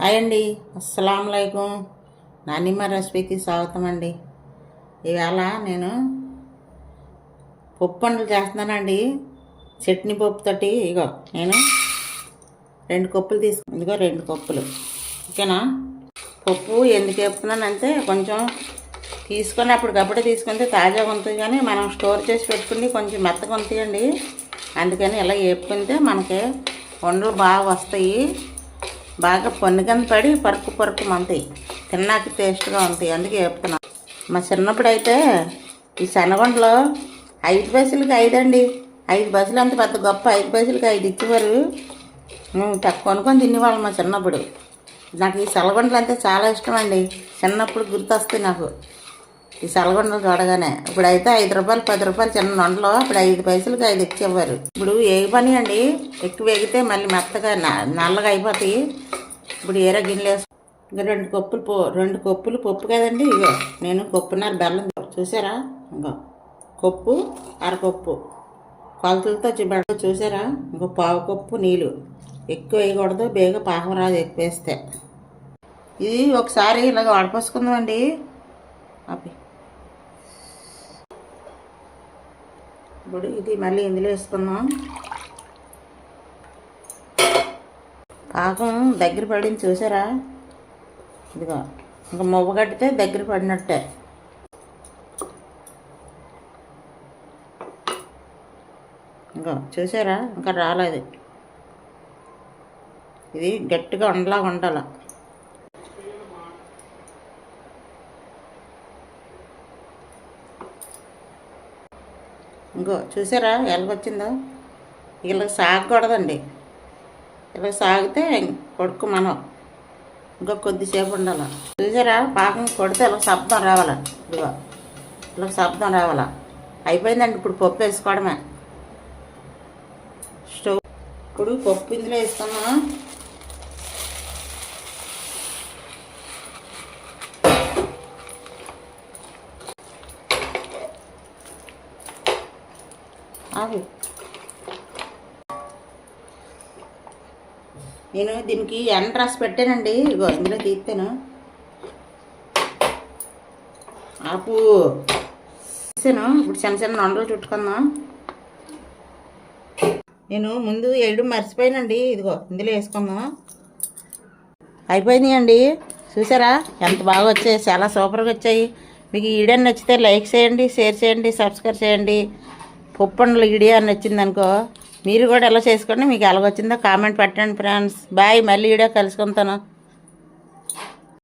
Hi అండి, అస్సలాములైకుం. నానిమ్మ రెసిపీకి స్వాగతం అండి. ఈవేళ నేను పప్పు పండుగ చేస్తున్నానండి. చట్నీ పప్పుతోటి. ఇగో నేను 2 కప్పులు ఇదిగో 2 కప్పులు. ఓకేనా? పప్పు ఎందుకు వేపుతున్నానంటే కొంచెం తీసుకొని అప్పటికప్పుడే తీసుకుంటే తాజాగా ఉంటుంది, కానీ మనం స్టోర్ చేసి పెట్టుకుని కొంచెం మెత్తగా ఉంటాయండి. అందుకని ఇలా వేపుకుంటే మనకి వండలు బాగా వస్తాయి. బాగా పొన్నుగని పడి పరుకు మంతాయి, తిన్నాక టేస్ట్గా ఉంటాయి. అందుకే వేపుతున్నాను. మా చిన్నప్పుడు అయితే ఈ శనగొండలో 5 పైసలకి 5 అండి. 5 పైసలు అంత పెద్ద గొప్ప. 5 పైసలకి 5 ఇచ్చేవారు. కొనుక్కొని తినేవాళ్ళం మా చిన్నప్పుడు. నాకు ఈ సెలగొండలు అంటే చాలా ఇష్టం అండి. చిన్నప్పుడు గుర్తొస్తాయి నాకు ఈ సెలగొండలు చూడగానే. ఇప్పుడైతే 5 రూపాయలు 10 రూపాయలు చిన్న నొండలో ఇప్పుడు 5 పైసలకి 5 ఇచ్చేవారు. ఇప్పుడు ఏ పని అండి, ఎక్కువ వేగితే మళ్ళీ మెత్తగా నల్లగా అయిపోతాయి. ఇప్పుడు ఏరే గిన్నెలు వేసి 2 కప్పులు పప్పు కదండి. ఇగో నేను కప్పున్నర బెల్లం చూసారా. ఇంకో కప్పు అరకప్పు కొలతలతో చూసారా. ఇంకో పావు కప్పు నీళ్ళు. ఎక్కువ వేయకూడదు, బేగ పాకం రాదు ఎక్కువ వేస్తే. ఇది ఒకసారి ఇలాగ వడపోసుకుందామండి. అవి ఇప్పుడు ఇది మళ్ళీ ఇందులో వేసుకుందాం. పాకం దగ్గర పడింది చూసారా. ఇదిగో ఇంకా మువ్వ కట్టితే దగ్గర పడినట్టే. ఇంకా చూసారా, ఇంకా రాలేదు. ఇది గట్టిగా ఉండలాగా ఉండాల. ఇంకో చూసారా ఎలాగొచ్చిందో. ఇలా సాగకూడదండి. ఇలా సాగితే కొడుకు మనం ఇంకో కొద్దిసేపు ఉండాలి. చూసారా, పాకం కొడితే ఇలా శబ్దం రావాలా. ఇదిగో ఇలా శబ్దం రావాలా. అయిపోయిందండి. ఇప్పుడు పప్పు వేసుకోవడమే. స్టవ్ ఇప్పుడు పప్పు ఇందులో వేసుకున్నాం. నేను దీనికి ఎండ రాసి పెట్టానండి. ఇగో ఇందులో తీస్తాను. ఆపు తీసాను. ఇప్పుడు చిన్న చిన్న నొండలు చుట్టుకుందాం. నేను ముందు వేయడం మర్చిపోయానండి. ఇదిగో ఇందులో వేసుకుందాం. అయిపోయినాయి అండి. చూసారా ఎంత బాగా వచ్చాయి. చాలా సూపర్గా వచ్చాయి. మీకు ఈ వీడియో నచ్చితే లైక్ చేయండి, షేర్ చేయండి, సబ్స్క్రైబ్ చేయండి. పప్పు పండుగ వీడియో అని నచ్చింది అనుకో, మీరు కూడా ఎలా చేసుకోండి. మీకు ఎలాగొచ్చిందో కామెంట్ పెట్టండి ఫ్రెండ్స్. బాయ్. మళ్ళీ వీడియో కలుసుకుంటాను.